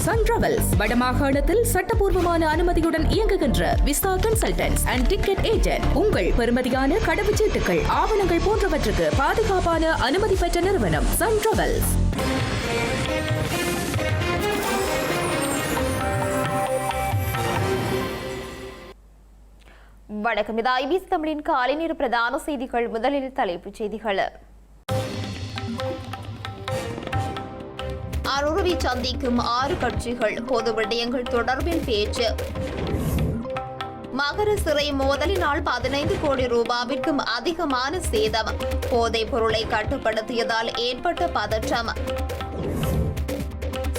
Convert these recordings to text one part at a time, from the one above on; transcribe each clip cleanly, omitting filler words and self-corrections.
Sun travels வடமாகாணத்தில் சட்டபூர்வமான அனுமதியுடன் இயங்குகின்ற visa consultants and ticket agent. உங்கள் பெறுமதியான கடவுச்சீட்டுகள், ஆவணங்கள் போன்றவற்றுக்கு பாதுகாப்பான அனுமதி பெற்ற நிறுவனம் சன் டிராவல்ஸ். வணக்கம். இது ஐபிசி தமிழின் காலை நேர பிரதான செய்திகள். முதலில் தலைப்புச் செய்திகள். அருவி சந்திக்கும் 6 கட்சிகள், பொது விடயங்கள் தொடர்பில் பேச்சு. மகர சிறை மோதலினால் 15 கோடி ரூபாவிற்கும் அதிகமான சேதம். போதைப் பொருளை கட்டுப்படுத்தியதால் ஏற்பட்ட பதற்றம்.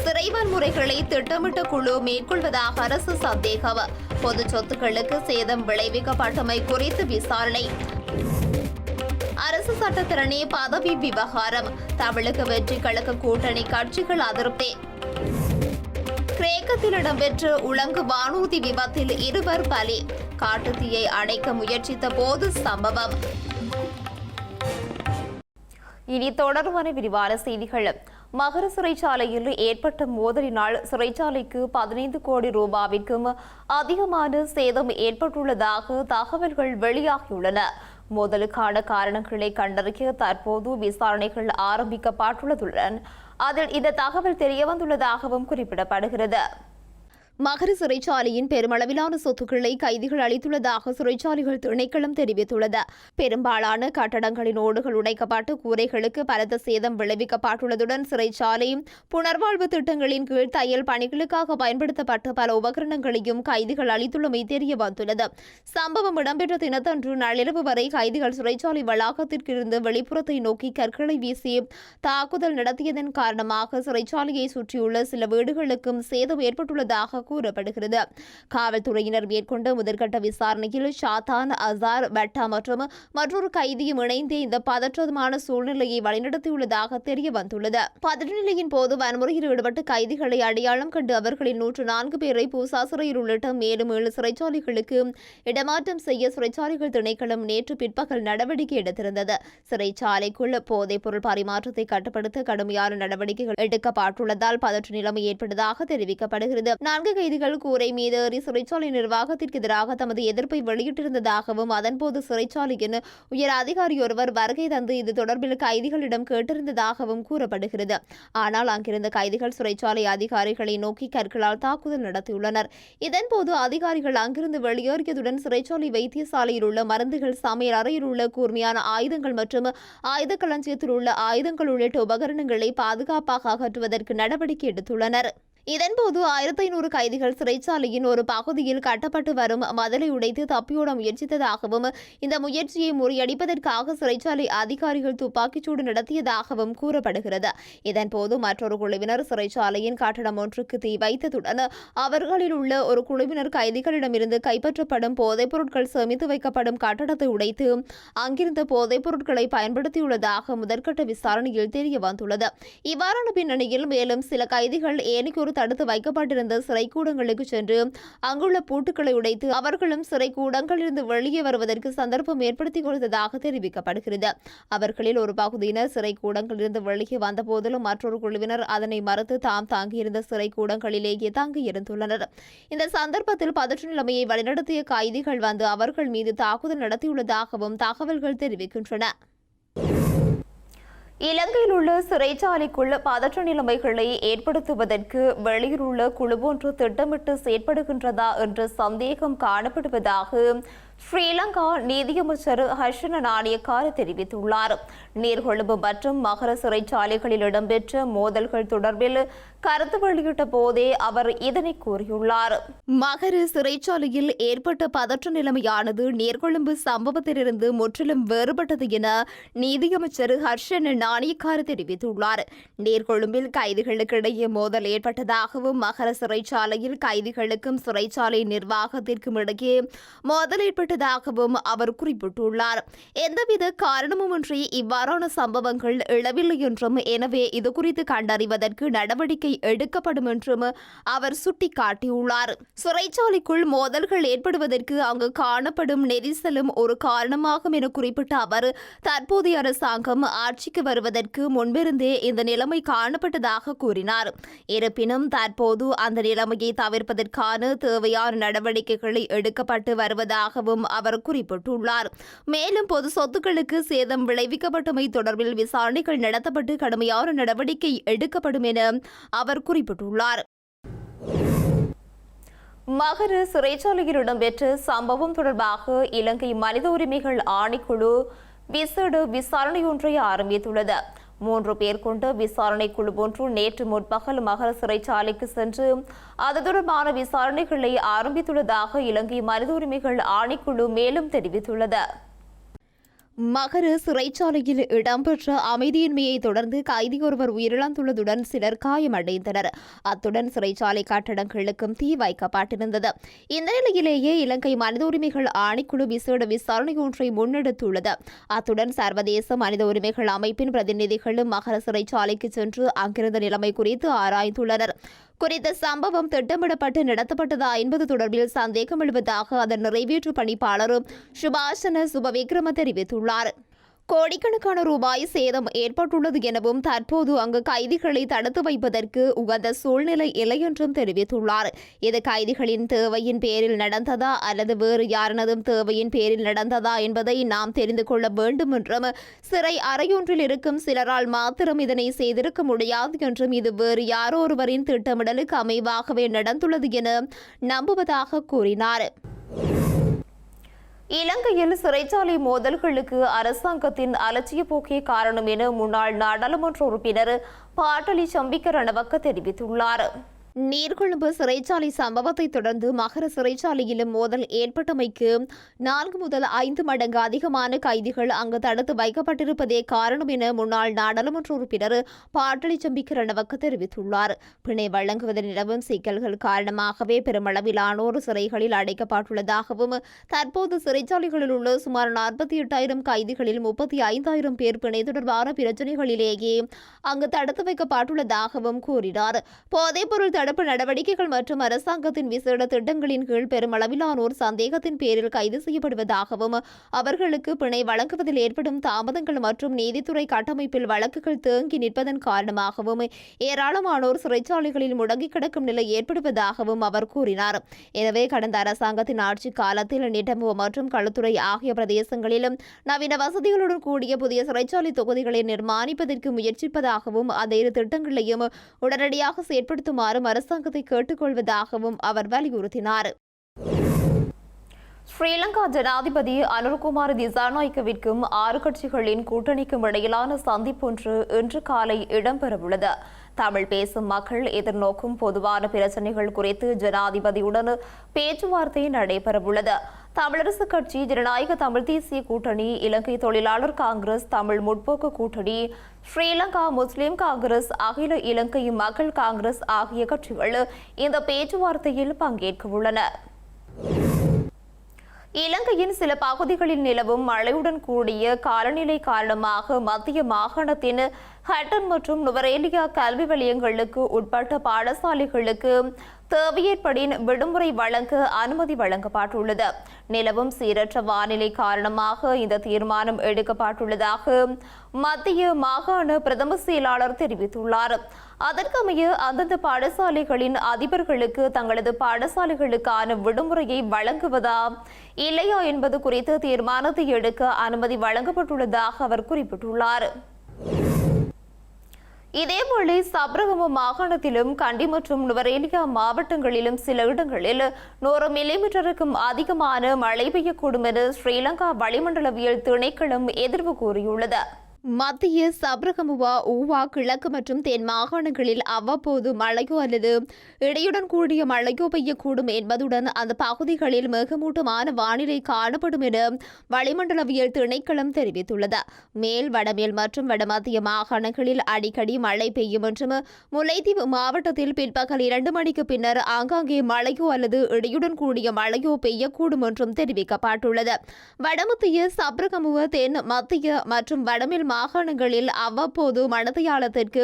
சிறை வன்முறைகளை திட்டமிட்ட குழு மேற்கொள்வதாக அரசு சந்தேகம். பொது சொத்துக்களுக்கு சேதம் விளைவிக்கப்பட்டமை குறித்து விசாரணை. அரசு சட்டத்திரணி பதவி விவகாரம். தமிழக வெற்றி கழக கூட்டணி கட்சிகள் அதிருப்தி. கிரேக்கத்தில் இடம்பெற்ற உலங்கு வானூர்தி விபத்தில் 2 பலி. காட்டுத்தீயை அணைக்க முயற்சித்த போது சம்பவம். இனி தொடர்பான விரிவான செய்திகள். மகர சிறைச்சாலையில் ஏற்பட்ட மோதலினால் சிறைச்சாலைக்கு 15 கோடி ரூபாவிற்கும் அதிகமான சேதம் ஏற்பட்டுள்ளதாக தகவல்கள் வெளியாகியுள்ளன. மோதலுக்கான காரணங்களை கண்டறிய தற்போது விசாரணைகள் ஆரம்பிக்கப்பட்டுள்ளதுடன் அதில் இந்த தகவல் தெரியவந்துள்ளதாகவும் குறிப்பிடப்படுகிறது. மகர சிறைச்சாலையின் பெருமளவிலான சொத்துக்களை கைதிகள் அளித்துள்ளதாக சிறைச்சாலைகள் திணைக்களம் தெரிவித்துள்ளது. பெரும்பாலான கட்டடங்களின் ஓடுகள் உடைக்கப்பட்டு கூரைகளுக்கு பலத்த சேதம் விளைவிக்கப்பட்டுள்ளதுடன் சிறைச்சாலை புனர்வாழ்வு திட்டங்களின் கீழ் தையல் பணிகளுக்காக பயன்படுத்தப்பட்ட பல உபகரணங்களையும் கைதிகள் அளித்துள்ளமை தெரிய வந்துள்ளது. சம்பவம் இடம்பெற்ற தினத்தன்று நள்ளிரவு வரை கைதிகள் சிறைச்சாலை வளாகத்திற்கு இருந்து வெளிப்புறத்தை நோக்கி கற்களை வீசி தாக்குதல் நடத்தியதன் காரணமாக சிறைச்சாலையை சுற்றியுள்ள சில வீடுகளுக்கும் சேதம் ஏற்பட்டுள்ளதாக கூறப்படுகிறது. காவல்துறையினர் மேற்கொண்ட முதற்கட்ட விசாரணையில் ஷாதான், அசார், பட்டா மற்றும் மற்றொரு கைதியும் இணைந்து இந்த பதற்றமான சூழ்நிலையை வழிநடத்தியுள்ளதாக தெரிய வந்துள்ளது. பதற்ற நிலையின் போது வன்முறையில் ஈடுபட்ட கைதிகளை அடையாளம் கண்டு அவர்களின் 104 பேரை பூசா சிறையில் உள்ளிட்ட மேலும் 7 சிறைச்சாலைகளுக்கு இடமாற்றம் செய்ய சிறைச்சாலைகள் திணைக்களம் நேற்று பிற்பகல் நடவடிக்கை எடுத்திருந்தது. சிறைச்சாலைக்குள் போதைப் பொருள் பரிமாற்றத்தை கட்டுப்படுத்த கடுமையான நடவடிக்கைகள் எடுக்கப்பட்டுள்ளதால் பதற்ற நிலைமை ஏற்பட்டதாக தெரிவிக்கப்படுகிறது. 4 கைதிகள் கூரை மீது ஏறி சிறைச்சாலை நிர்வாகத்திற்கு எதிராக தமது எதிர்ப்பை வெளியிட்டிருந்ததாகவும் அதன்போது சிறைச்சாலையின் உயர் அதிகாரி ஒருவர் வருகை தந்து இது தொடர்பில் கைதிகளிடம் கேட்டிருந்ததாகவும் கூறப்படுகிறது. ஆனால் அங்கிருந்த கைதிகள் சிறைச்சாலை அதிகாரிகளை நோக்கி கற்களால் தாக்குதல் நடத்தியுள்ளனர். இதன்போது அதிகாரிகள் அங்கிருந்து வெளியேறியதுடன் சிறைச்சாலை வைத்தியசாலையில் உள்ள மருந்துகள், சமையல் அறையில் உள்ள கூர்மையான ஆயுதங்கள் மற்றும் ஆயுத களஞ்சியத்தில் உள்ள ஆயுதங்கள் உள்ளிட்ட உபகரணங்களை பாதுகாப்பாக அகற்றுவதற்கு நடவடிக்கை எடுத்துள்ளனர். இதன்போது 1500 கைதிகள் சிறைச்சாலையின் ஒரு பகுதியில் கட்டப்பட்டு வரும் மதலை உடைத்து தப்பியோட முயற்சித்ததாகவும் இந்த முயற்சியை முறியடிப்பதற்காக சிறைச்சாலை அதிகாரிகள் துப்பாக்கிச்சூடு நடத்தியதாகவும் கூறப்படுகிறது. இதன்போது மற்றொரு குழுவினர் சிறைச்சாலையின் கட்டடம் ஒன்றுக்கு தீ வைத்ததுடன் அவர்களில் உள்ள ஒரு குழுவினர் கைதிகளிடமிருந்து கைப்பற்றப்படும் போதைப் பொருட்கள் சேமித்து வைக்கப்படும் கட்டடத்தை உடைத்து அங்கிருந்த போதைப் பொருட்களை பயன்படுத்தியுள்ளதாக முதற்கட்ட விசாரணையில் தெரிய வந்துள்ளது. இவ்வாறான பின்னணியில் மேலும் சில கைதிகள் ஏனைக்கு தடுத்து வைக்கப்பட்டிருந்த சிறைக்கூடங்களுக்கு சென்று அங்குள்ள பூட்டுக்களை உடைத்து அவர்களும் சிறைக்கூடங்களிலிருந்து வெளியே வருவதற்கு சந்தர்ப்பம் ஏற்படுத்தி கொடுத்ததாக தெரிவிக்கப்படுகிறது. அவர்களில் ஒரு பகுதியினர் சிறைக்கூடங்களிலிருந்து வெளியே வந்த போதிலும் மற்றொரு குழுவினர் அதனை மறுத்து தாம் தாங்கியிருந்த சிறைக்கூடங்களிலேயே தங்கியிருந்துள்ளனர். இந்த சந்தர்ப்பத்தில் பதற்ற நிலைமையை வழிநடத்திய கைதிகள் வந்து அவர்கள் மீது தாக்குதல் நடத்தியுள்ளதாகவும் தகவல்கள் தெரிவிக்கின்றன. இலங்கையில் உள்ள சிறைச்சாலைக்குள் பதற்ற நிலைமைகளை ஏற்படுத்துவதற்கு வெளியில் உள்ள குழு ஒன்று திட்டமிட்டு செயற்படுகின்றதா என்ற சந்தேகம் காணப்படுவதாக ஸ்ரீலங்கா நீதியமைச்சர் ஹர்ஷன நாணயக்கார தெரிவித்துள்ளார். நீர்கொழும்பு மற்றும் மகர சிறைச்சாலைகளில் இடம்பெற்ற மோதல்கள் தொடர்பில் கருத்து வெளியிட்ட போதே அவர் இதனை கூறியுள்ளார். மகர சிறைச்சாலையில் ஏற்பட்ட பதற்ற நிலைமையானது நீர்கொழும்பு சம்பவத்திலிருந்து முற்றிலும் வேறுபட்டது என நீதியமைச்சர் ஹர்ஷன நாணயக்கார தெரிவித்துள்ளார். நீர்கொழும்பில் கைதிகளுக்கு இடையே மோதல் ஏற்பட்டதாகவும் மகர சிறைச்சாலையில் கைதிகளுக்கும் சிறைச்சாலை நிர்வாகத்திற்கும் இடையே மோதல் ஏற்பட்ட ஏற்பட்டதாகவும் அவர் குறிப்பிட்டுள்ளார். எந்தவித காரணமுமின்றி இவ்வாறான சம்பவங்கள் எழவில்லை என்றும், எனவே இதுகுறித்து கண்டறிவதற்கு நடவடிக்கை எடுக்கப்படும் என்றும் அவர் சுட்டிக்காட்டியுள்ளார். சிறைச்சாலைக்குள் மோதல்கள் ஏற்படுவதற்கு அங்கு காணப்படும் நெரிசலும் ஒரு காரணமாகும் என குறிப்பிட்ட அவர், தற்போதைய அரசாங்கம் ஆட்சிக்கு வருவதற்கு முன்பிருந்தே இந்த நிலைமை காணப்பட்டதாக கூறினார். இருப்பினும் தற்போது அந்த நிலைமையை தவிர்ப்பதற்கான தேவையான நடவடிக்கைகளை எடுக்கப்பட்டு வருவதாகவும் அவர் குறிப்பிட்டுள்ளார். மேலும் பொது சொத்துக்களுக்கு சேதம் விளைவிக்கப்பட்டமை தொடர்பில் விசாரணைகள் நடத்தப்பட்டு கடுமையான நடவடிக்கை எடுக்கப்படும் என அவர் குறிப்பிட்டுள்ளார். மகர சிறைச்சாலையில் இடம்பெற்ற சம்பவம் தொடர்பாக இலங்கை மனித உரிமைகள் ஆணைக்குழு விசேட விசாரணையொன்றை ஆரம்பித்துள்ளது. 3 பேர் கொண்ட விசாரணை குழு ஒன்று நேற்று முற்பகல் மகர சிறைச்சாலைக்கு சென்று அது தொடர்பான விசாரணைகளை ஆரம்பித்துள்ளதாக இலங்கை மனித உரிமைகள் ஆணைக்குழு மேலும் தெரிவித்துள்ளது. மகர சிறைச்சாலையில் இடம்பெற்ற அமைதியின்மையை தொடர்ந்து கைதி ஒருவர் உயிரிழந்துள்ளதுடன் சிலர் காயமடைந்தனர். அத்துடன் சிறைச்சாலை கட்டடங்களுக்கும் தீ வைக்கப்பட்டிருந்தது. இந்த நிலையிலேயே இலங்கை மனித உரிமைகள் ஆணைக்குழு விசேட விசாரணை ஒன்றை முன்னெடுத்துள்ளது. அத்துடன் சர்வதேச மனித உரிமைகள் அமைப்பின் பிரதிநிதிகளும் மகர சிறைச்சாலைக்கு சென்று அங்கிருந்த நிலைமை குறித்து ஆராய்ந்துள்ளனர். குறித்த சம்பவம் திட்டமிடப்பட்டு நடத்தப்பட்டதா என்பது தொடர்பில் சந்தேகம் எழுவதாக அதன் நிறைவேற்று பணிப்பாளர் சுபாஷன சுபவிக்ரம தெரிவித்துள்ளார். கோடிக்கணக்கான ரூபாய் சேதம் ஏற்பட்டுள்ளது எனவும் தற்போது அங்கு கைதிகளை தடுத்து வைப்பதற்கு உகந்த சூழ்நிலை இல்லை என்றும் தெரிவித்துள்ளார். இது கைதிகளின் தேவையின் பேரில் நடந்ததா அல்லது வேறு யாரினதும் தேவையின் பேரில் நடந்ததா என்பதை நாம் தெரிந்து கொள்ள வேண்டும் என்றும், சிறை அறையொன்றில் இருக்கும் சிலரால் மாத்திரம் இதனை செய்திருக்க முடியாது என்றும், இது வேறு யாரோ ஒருவரின் திட்டமிடலுக்கு அமைவாகவே நடந்துள்ளது என நம்புவதாக கூறினார். இலங்கையில் சிறைச்சாலை மோதல்களுக்கு அரசாங்கத்தின் அலட்சிய போக்கே காரணம் என முன்னாள் நாடாளுமன்ற உறுப்பினர் பாட்டலி சம்பிக்க ரணவக்க தெரிவித்துள்ளார். நீர்கொழும்பு சிறைச்சாலை சம்பவத்தை தொடர்ந்து மகர சிறைச்சாலையிலும் மோதல் ஏற்பட்டமைக்கு 4 முதல் 5 மடங்கு அதிகமான கைதிகள் அங்கு தடுத்து வைக்கப்பட்டிருப்பதே காரணம் என முன்னாள் நாடாளுமன்ற உறுப்பினர் பாட்டலி சம்பிக்க ரணவக்க தெரிவித்துள்ளார். பிணை வழங்குவதில் நிலவும் சிக்கல்கள் காரணமாகவே பெருமளவிலானோர் சிறைகளில் அடைக்கப்பட்டுள்ளதாகவும், தற்போது சிறைச்சாலைகளில் உள்ள சுமார் 48,000 கைதிகளில் 35,000 பேர் பிணை தொடர்பான பிரச்சினைகளிலேயே அங்கு தடுத்து வைக்கப்பட்டுள்ளதாகவும் கூறினார். போதைப்பொருள் தடுப்பு நடவடிக்கைகள் மற்றும் அரசாங்கத்தின் விசேட திட்டங்களின் கீழ் பெருமளவிலானோர் சந்தேகத்தின் பேரில் கைது செய்யப்படுவதாகவும், அவர்களுக்கு பிணை வழங்குவதில் ஏற்படும் தாமதங்கள் மற்றும் நீதித்துறை கட்டமைப்பில் வழக்குகள் தேங்கி நிற்பதன் காரணமாகவும் ஏராளமானோர் சிறைச்சாலைகளில் முடங்கி கிடக்கும் நிலை ஏற்படுவதாகவும் அவர் கூறினார். எனவே கடந்த அரசாங்கத்தின் ஆட்சி காலத்தில் நிட்டம்பு மற்றும் களுத்துறை ஆகிய பிரதேசங்களிலும் நவீன வசதிகளுடன் கூடிய புதிய சிறைச்சாலை தொகுதிகளை நிர்மாணிப்பதற்கு முயற்சிப்பதாகவும், அந்த 2 திட்டங்களையும் உடனடியாக செயற்படுத்துமாறு அரசாங்கத்தை கேட்டுக்கொள்வதாகவும் அவர் வலியுறுத்தினார். ஸ்ரீலங்கா ஜனாதிபதி அனுர்குமார் திசாநாயக்கவிற்கும் 6 கட்சிகளின் கூட்டணிக்கும் இடையிலான சந்திப்பொன்று இன்று காலை இடம்பெறவுள்ளது. தமிழ் பேசும் மக்கள் எதிர்நோக்கும் பொதுவான பிரச்சினைகள் குறித்து ஜனாதிபதியுடன் பேச்சுவார்த்தை நடைபெறவுள்ளது. தமிழரசு கட்சி, ஜனநாயக தமிழ் தேசிய கூட்டணி, இலங்கை தொழிலாளர் காங்கிரஸ், தமிழ் முற்போக்கு கூட்டணி, ஸ்ரீலங்கா முஸ்லிம் காங்கிரஸ், அகில இலங்கை மக்கள் காங்கிரஸ் ஆகிய கட்சிகள் இந்த பேச்சுவார்த்தையில் பங்கேற்க உள்ளன. இலங்கையின் சில பகுதிகளில் நிலவும் மழையுடன் கூடிய காலநிலை காரணமாக மத்திய மாகாணத்தின் ஹட்டன் மற்றும் நுவரேலியா கல்வி வலயங்களுக்கு உட்பட்ட பாடசாலைகளுக்கு தேவையேற்படின் விடுமுறை வழங்க அனுமதி வழங்கப்பட்டுள்ளது. நிலவும் சீரற்ற வானிலை காரணமாக இந்த தீர்மானம் எடுக்கப்பட்டுள்ளதாக மத்திய மாகாண பிரதம செயலாளர் தெரிவித்துள்ளார். அதற்கமைய அந்தந்த பாடசாலைகளின் அதிபர்களுக்கு தங்களது பாடசாலைகளுக்கான விடுமுறையை வழங்குவதா இல்லையா என்பது குறித்து தீர்மானத்தை எடுக்க அனுமதி வழங்கப்பட்டுள்ளதாக அவர் குறிப்பிட்டுள்ளார். இதேவேளை சப்ரகம மாகாணத்திலும் கண்டி மற்றும் நுவரேலியா மாவட்டங்களிலும் சில இடங்களில் 100 மில்லிமீட்டருக்கும் அதிகமான மழை பெய்யக்கூடும் என ஸ்ரீலங்கா வளிமண்டலவியல் திணைக்களம் எதிர்வு கூறியுள்ளது. மத்திய சப்ரகமுவா ஊவா கிழக்கு மற்றும் தென் மாகாணங்களில் அவ்வப்போது மழையோ அல்லது இடியுடன் கூடிய மழையோ பெய்யக்கூடும் என்பதுடன் அந்த பகுதிகளில் மிகமூட்டமான வானிலை காணப்படும் என வளிமண்டலவியல் திணைக்களம் தெரிவித்துள்ளது. மேல் வடமேல் மற்றும் வடமத்திய மாகாணங்களில் அடிக்கடி மழை பெய்யும் என்றும் முல்லைத்தீவு மாவட்டத்தில் பிற்பகல் 2 மணிக்கு பின்னர் ஆங்காங்கே மழையோ அல்லது இடியுடன் கூடிய மழையோ பெய்யக்கூடும் என்றும் தெரிவிக்கப்பட்டுள்ளது. வடமத்திய சப்ரகமுவ தென் மத்திய மற்றும் வடமேல் மாகாணங்களில் அவ்வப்போது மணத்தியாலத்திற்கு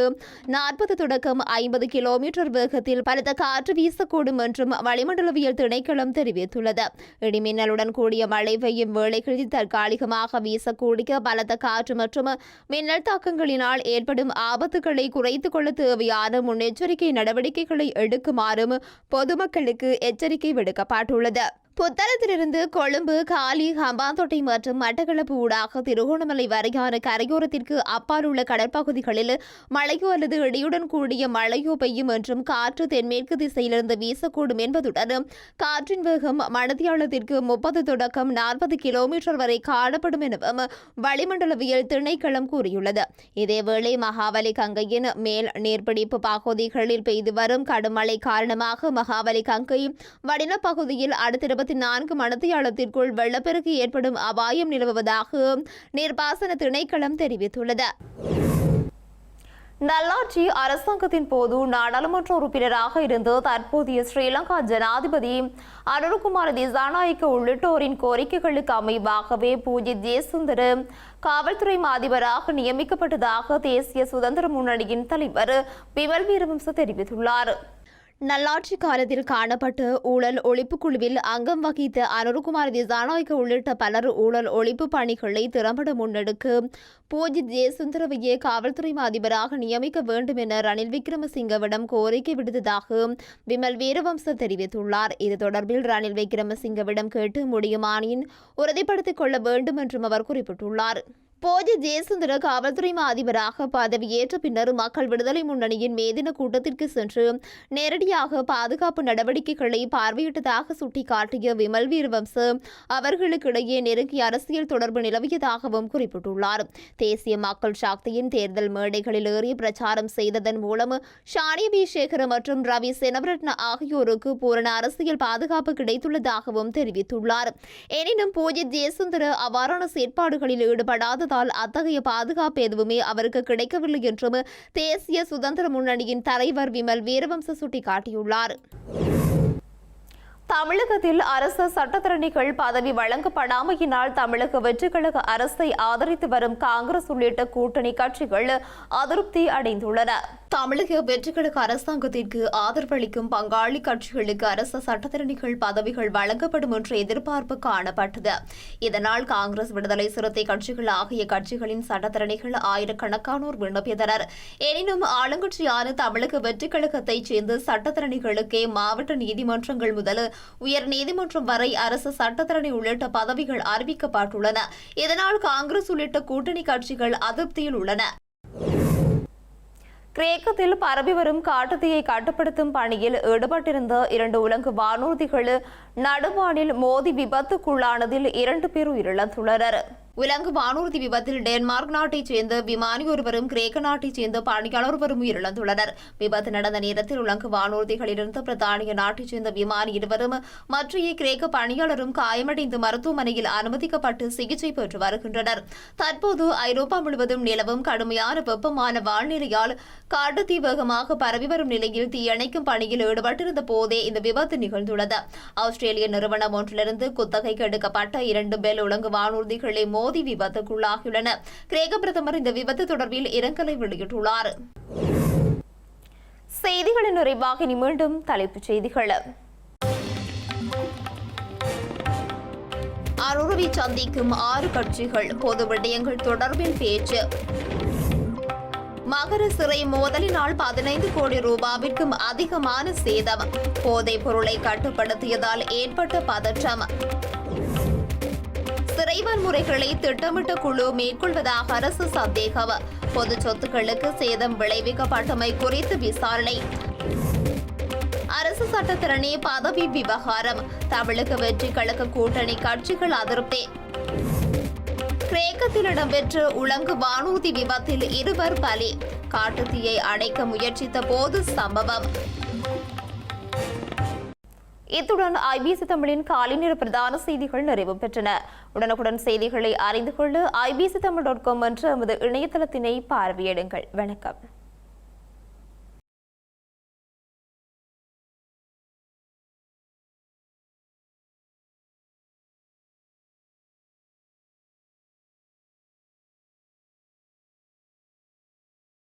40 தொடக்கம் 50 கிலோமீட்டர் வேகத்தில் பலத்த காற்று வீசக்கூடும் என்றும் வளிமண்டலவியல் திணைக்களம் தெரிவித்துள்ளது. இடிமின்னலுடன் கூடிய மழை பெய்யும் வேளைகளில் தற்காலிகமாக வீசக்கூடிய பலத்த காற்று மற்றும் மின்னல் தாக்கங்களினால் ஏற்படும் ஆபத்துகளை குறைத்துக் கொள்ள தேவையான முன்னெச்சரிக்கை நடவடிக்கைகளை எடுக்குமாறும் பொதுமக்களுக்கு எச்சரிக்கை விடுக்கப்பட்டுள்ளது. புத்தளத்திலிருந்து கொழும்பு, காலி, ஹம்பாந்தோட்டை மற்றும் மட்டக்களப்பு ஊடாக திருகோணமலை வரையான கரையோரத்திற்கு அப்பால் உள்ள கடற்பகுதிகளில் மழையோ அல்லது இடியுடன் கூடிய மழையோ பெய்யும் என்றும் காற்று தென்மேற்கு திசையிலிருந்து வீசக்கூடும் என்பதுடன் காற்றின் வேகம் மணத்தியாலத்திற்கு 30 தொடக்கம் 40 கிலோமீட்டர் வரை காணப்படும் எனவும் வளிமண்டலவியல் திணைக்களம் கூறியுள்ளது. இதேவேளை மகாவலி கங்கையின் மேல் நீர்பிடிப்பு பகுதிகளில் பெய்து வரும் கடும் மழை காரணமாக மகாவலி கங்கை வடின பகுதியில் அடுத்த 24 மணித்தியாலத்திற்குள் வெள்ளப்பெருக்கு ஏற்படும் அபாயம் நிலவுவதாக நீர்ப்பாசன திணைக்களம் தெரிவித்துள்ளது. நல்லாட்சி அரசாங்கத்தின் போது நாடாளுமன்ற உறுப்பினராக இருந்து தற்போதைய ஸ்ரீலங்கா ஜனாதிபதி அனுரகுமார திசாநாயக்க உள்ளிட்டோரின் கோரிக்கைகளுக்கு அமைவாகவே பூஜித் ஜெயசுந்தர காவல்துறை அதிபராக நியமிக்கப்பட்டதாக தேசிய சுதந்திர முன்னணியின் தலைவர் விமல் வீரவம்ச தெரிவித்துள்ளார். நல்லாட்சி காலத்தில் காணப்பட்ட ஊழல் ஒழிப்பு குழுவில் அங்கம் வகித்த அனுரகுமார திசாநாயக்க உள்ளிட்ட பலர் ஊழல் ஒழிப்பு பணிகளை திறம்பட முன்னெடுக்க பூஜித் ஜெயசுந்தரவையே காவல்துறை அதிபராக நியமிக்க வேண்டும் என ரணில் விக்ரமசிங்கவிடம் கோரிக்கை விடுத்ததாக விமல் வீரவம்ச தெரிவித்துள்ளார். இது தொடர்பில் ரணில் விக்ரமசிங்கவிடம் கேட்டு முடியுமாயின் உறுதிப்படுத்திக் கொள்ள வேண்டும் என்றும் அவர் குறிப்பிட்டுள்ளார். பூஜித் ஜெயசுந்தர காவல்துறை அதிபராக பதவியேற்ற பின்னர் மக்கள் விடுதலை முன்னணியின் மேதின கூட்டத்திற்கு சென்று நேரடியாக பாதுகாப்பு நடவடிக்கைகளை பார்வையிட்டதாக சுட்டிக்காட்டிய விமல் வீரவம்ச அவர்களுக்கிடையே நெருங்கிய அரசியல் தொடர்பு நிலவியதாகவும் குறிப்பிட்டுள்ளார். தேசிய மக்கள் சக்தியின் தேர்தல் மேடைகளில் ஏறி பிரச்சாரம் செய்ததன் மூலம் ஷானி வி சேகர மற்றும் ரவி செனவரட்ன ஆகியோருக்கு பூரண அரசியல் பாதுகாப்பு கிடைத்துள்ளதாகவும் தெரிவித்துள்ளார். எனினும் பூஜித் ஜெயசுந்தர அவ்வாறான செயற்பாடுகளில் ஈடுபடாத அத்தகைய பாதுகாப்பு எதுவுமே அவருக்கு கிடைக்கவில்லை என்றும் தேசிய சுதந்திர முன்னணியின் தலைவர் விமல் வீரவம்ச சுட்டிக்காட்டியுள்ளார். தமிழகத்தில் அரசு சட்டத்தரணிகள் பதவி வழங்கப்படாமையினால் தமிழக வெற்றிக்கழக அரசை ஆதரித்து வரும் காங்கிரஸ் உள்ளிட்ட கூட்டணி கட்சிகள் அதிருப்தி அடைந்துள்ளன. தமிழக வெற்றிக்கழக அரசாங்கத்திற்கு ஆதரவளிக்கும் பங்காளி கட்சிகளுக்கு அரசு சட்டத்தரணிகள் பதவிகள் வழங்கப்படும் என்ற எதிர்பார்ப்பு காணப்பட்டது. இதனால் காங்கிரஸ், விடுதலை சிறுத்தை கட்சிகள் ஆகிய கட்சிகளின் சட்டத்தரணிகள் ஆயிரக்கணக்கானோர் விண்ணப்பித்தனர். எனினும் ஆளுங்கட்சியான தமிழக வெற்றிக்கழகத்தைச் சேர்ந்த சட்டத்தரணிகளுக்கே மாவட்ட நீதிமன்றங்கள் முதல் உயர் நீதிமன்றம் வரை அரசு சட்டத்தரணி உள்ளிட்ட பதவிகள் அறிவிக்கப்பட்டுள்ளன. இதனால் காங்கிரஸ் உள்ளிட்ட கூட்டணி கட்சிகள் அதிருப்தியில் உள்ளன. கிரேக்கத்தில் பரவி வரும் காட்டுத்தீயை கட்டுப்படுத்தும் பணியில் ஈடுபட்டிருந்த 2 உலங்கு வானூர்திகள் நடுவானில் மோதி விபத்துக்குள்ளானதில் 2 பேர் உயிரிழந்துள்ளனர். உலங்கு வானூர்தி விபத்தில் டென்மார்க் நாட்டைச் சேர்ந்த விமானி ஒருவரும் கிரேக்க நாட்டைச் சேர்ந்த பணியாளர் ஒருவரும் உயிரிழந்துள்ளனர். விபத்து நடந்த நேரத்தில் உலங்கு வானூர்திகளிலிருந்து பிரித்தானிய நாட்டைச் சேர்ந்த விமானி இருவரும் மற்றைய கிரேக்க பணியாளரும் காயமடைந்து மருத்துவமனையில் அனுமதிக்கப்பட்டு சிகிச்சை பெற்று வருகின்றனர். தற்போது ஐரோப்பா முழுவதும் நிலவும் கடுமையான வெப்பமான வானிலையால் காட்டுத்தீ வேகமாக பரவி வரும் நிலையில் தீயணைக்கும் பணியில் ஈடுபட்டிருந்த போதே இந்த விபத்து நிகழ்ந்துள்ளது. ஆஸ்திரேலிய நிறுவனம் ஒன்றிலிருந்து குத்தகைக்கு எடுக்கப்பட்ட 2 பெல் உலங்கு வானூர்திகளை மோதி விபத்துக்குள்ளாகியுள்ளன. கிரேக்க பிரதமர் இந்த விபத்து தொடர்பில் இரங்கலை வெளியிட்டுள்ளார். செய்திகளின் நிறைவாக மீண்டும் தலைப்புச் செய்திகள். அனுரவை சந்திக்கும் 6 கட்சிகள், பொது விடயங்கள் தொடர்பில் பேச்சு. மகர சிறை மோதலினால் 15 கோடி ரூபாவிற்கும் அதிகமான சேதம். போதைப் பொருளை கட்டுப்படுத்தியதால் ஏற்பட்ட பதற்றம். சிறை வன்முறைகளை திட்டமிட்ட குழு மேற்கொள்வதாக அரசு சந்தேகம். பொது சொத்துக்களுக்கு சேதம் விளைவிக்கப்பட்டமை குறித்து விசாரணை. அரசு சட்டத்தரணி பதவி விவகாரம். தமிழக வெற்றிக்கழக கூட்டணி கட்சிகள் அதிருப்தி. கிரேக்கத்தில் இடம்பெற்ற உலங்கு வானூர்தி விபத்தில் 2 பலி. காட்டுத்தீயை அணைக்க முயற்சித்த போது சம்பவம். இத்துடன் ஐபிசி தமிழின் காலை நேர பிரதான செய்திகள் நிறைவு பெற்றன. உடனுக்குடன் செய்திகளை அறிந்து கொள்ள ibctamil.com என்ற எமது இணையதளத்தினை பார்வையிடுங்கள். வணக்கம்.